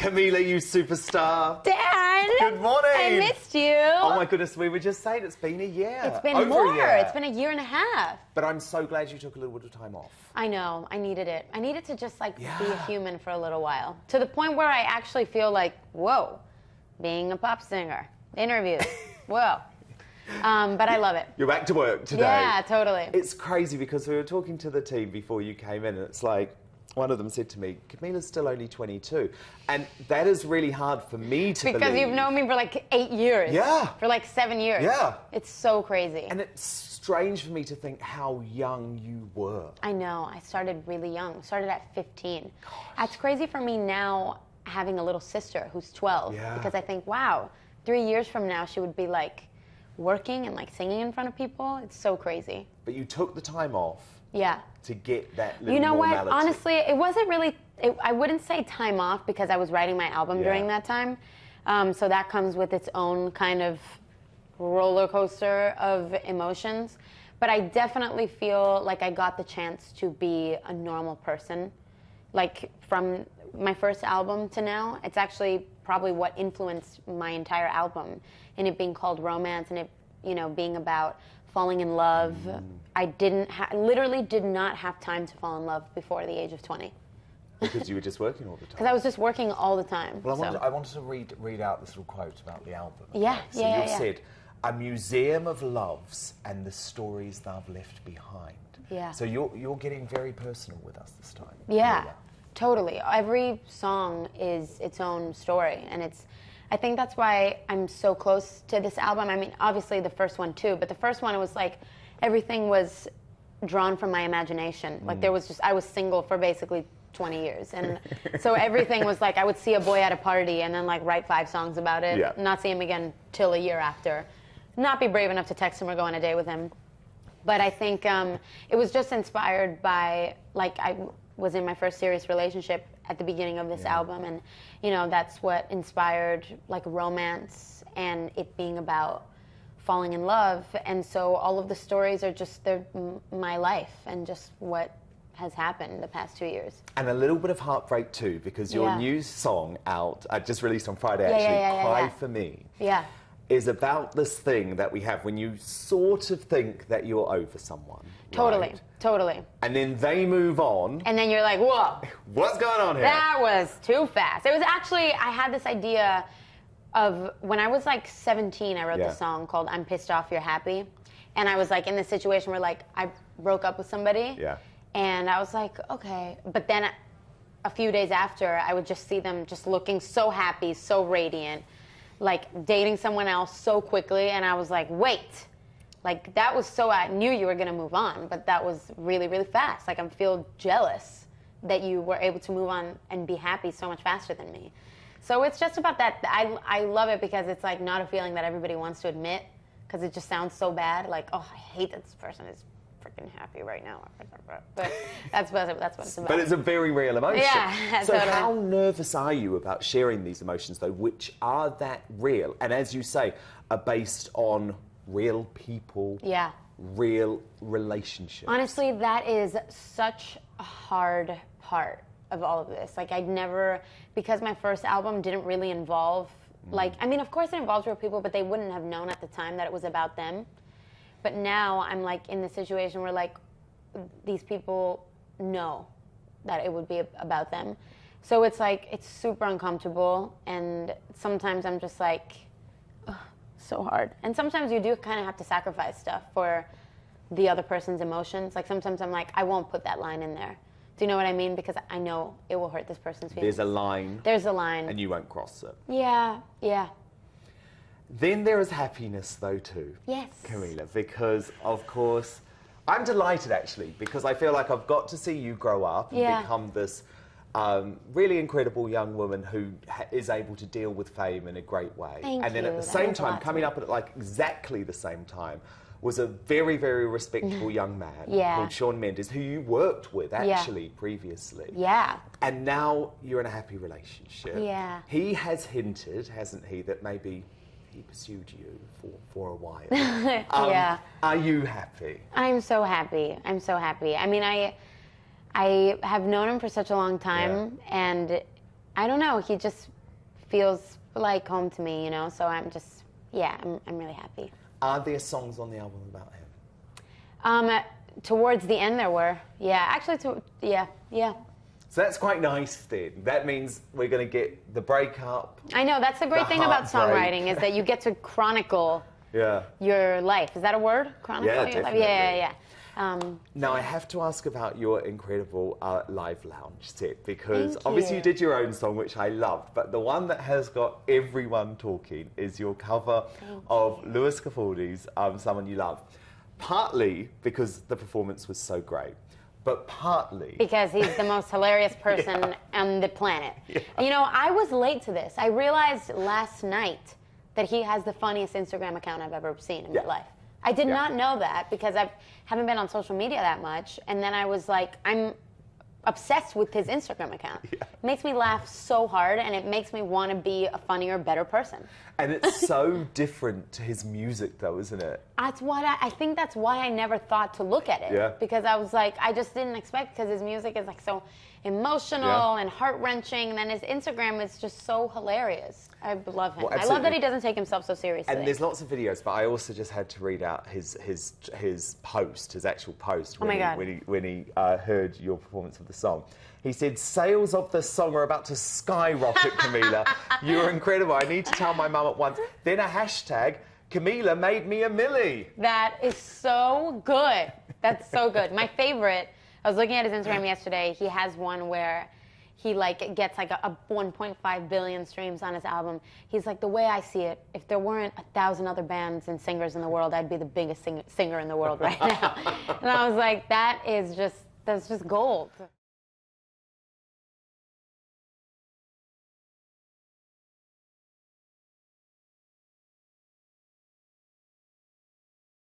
Camila, you superstar. Dad! Good morning! I missed you! Oh my goodness, we were just saying it's been a year. It's been Over more. a year. It's been a year and a half. But I'm so glad you took a little bit of time off. I know. I needed it. I needed to just be a human for a little while. To the point where I actually feel like, whoa, being a pop singer, interviews, whoa. But I love it. You're back to work today. Yeah, totally. It's crazy because we were talking to the team before you came in, and it's like, one of them said to me, Camila's still only 22. And that is really hard for me to believe. Because you've known me for like 8 years. Yeah. For like 7 years. Yeah. It's so crazy. And it's strange for me to think how young you were. I know. I started really young. Started at 15. That's crazy for me now, having a little sister who's 12. Yeah. Because I think, wow, 3 years from now she would be like working and like singing in front of people. It's so crazy. But you took the time off. Yeah. To get that little You know normality. what? Honestly, it wasn't really, I wouldn't say time off because I was writing my album during that time. So that comes with its own kind of roller coaster of emotions. But I definitely feel like I got the chance to be a normal person. Like from my first album to now, it's actually probably what influenced my entire album. And it being called Romance and it, you know, being about falling in love. I literally did not have time to fall in love before the age of 20. Because you were just working all the time. Because I was just working all the time. Well, I wanted to read out this little quote about the album. Okay? Yeah, so you said, a museum of loves and the stories they've left behind. Yeah. So you're getting very personal with us this time. Yeah, totally. Every song is its own story, and I think that's why I'm so close to this album. I mean, obviously the first one too, but the first one, it was like everything was drawn from my imagination. Like I was single for basically 20 years. And so everything was like, I would see a boy at a party and then like write 5 songs about it, not see him again till a year after, not be brave enough to text him or go on a date with him. But I think it was just inspired by, like, I was in my first serious relationship at the beginning of this album, and you know, that's what inspired like romance and it being about falling in love. And so all of the stories are just my life and just what has happened the past 2 years. And a little bit of heartbreak too, because your new song out, just released on Friday actually, Cry For Me, is about this thing that we have when you sort of think that you're over someone. Totally, totally. And then they move on. And then you're like, whoa. What's going on here? That was too fast. It was actually, I had this idea of, when I was like 17, I wrote this song called I'm Pissed Off, You're Happy. And I was like in this situation where like I broke up with somebody. And I was like, okay. But then a few days after, I would just see them just looking so happy, so radiant, like dating someone else so quickly. And I was like, wait. Like, that was so, I knew you were going to move on, but that was really, really fast. Like, I feel jealous that you were able to move on and be happy so much faster than me. So it's just about that. I love it because it's, like, not a feeling that everybody wants to admit, because it just sounds so bad. Like, oh, I hate that this person is freaking happy right now. But that's what it's about. But it's a very real emotion. Yeah, so totally. How nervous are you about sharing these emotions, though, which are that real? And as you say, are based on real people, real relationships. Honestly, that is such a hard part of all of this. Like, I'd never, because my first album didn't really involve, like, I mean, of course it involves real people, but they wouldn't have known at the time that it was about them. But now I'm like in the situation where like these people know that it would be about them. So it's like, it's super uncomfortable, and sometimes I'm just like, so hard. And sometimes you do kind of have to sacrifice stuff for the other person's emotions. Like, sometimes I'm like, I won't put that line in there. Do you know what I mean? Because I know it will hurt this person's feelings. There's a line. There's a line. And you won't cross it. Yeah, yeah. Then there is happiness, though, too. Yes. Camila, because, of course, I'm delighted, actually, because I feel like I've got to see you grow up and become this really incredible young woman who is able to deal with fame in a great way. Thank you. Then at the same time, coming up at like exactly the same time, was a very, very respectable young man called Shawn Mendes, who you worked with actually previously. Yeah. And now you're in a happy relationship. Yeah. He has hinted, hasn't he, that maybe he pursued you for a while. Yeah. Are you happy? I'm so happy. I'm so happy. I mean, I have known him for such a long time, and I don't know, he just feels like home to me, you know. So I'm just, yeah, I'm really happy. Are there songs on the album about him? Towards the end there were, yeah. Actually, yeah. So that's quite nice then. That means we're going to get the breakup. I know, that's the great thing about heartbreak. songwriting is that you get to chronicle your life. Is that a word? Chronicle Yeah, your life? definitely. Yeah. Now, I have to ask about your incredible live lounge set, because Thank obviously you. you did your own song, which I loved, but the one that has got everyone talking is your cover of Lewis Capaldi's Someone You Love. Partly because the performance was so great, but partly Because he's the most hilarious person on the planet. Yeah. You know, I was late to this. I realized last night that he has the funniest Instagram account I've ever seen in my life. I did not know that because I haven't been on social media that much. And then I was like, I'm obsessed with his Instagram account. It makes me laugh so hard, and it makes me want to be a funnier, better person. And it's so different to his music, though, isn't it? That's what I think that's why I never thought to look at it. Yeah. Because I was like, I just didn't expect, because his music is like so emotional and heart-wrenching, and then his Instagram is just so hilarious. I love him. Well, I love that he doesn't take himself so seriously. And there's lots of videos, but I also just had to read out his post, his actual post, when he heard your performance of the song. He said, "Sales of the song are about to skyrocket, Camila. You're incredible. I need to tell my mum at once." Then a hashtag, "Camila made me a milli." That is so good. That's so good. My favorite, I was looking at his Instagram yesterday. He has one where he like gets like a 1.5 billion streams on his album. He's like, the way I see it, if there weren't 1,000 other bands and singers in the world, I'd be the biggest singer in the world right now. And I was like, that's just gold.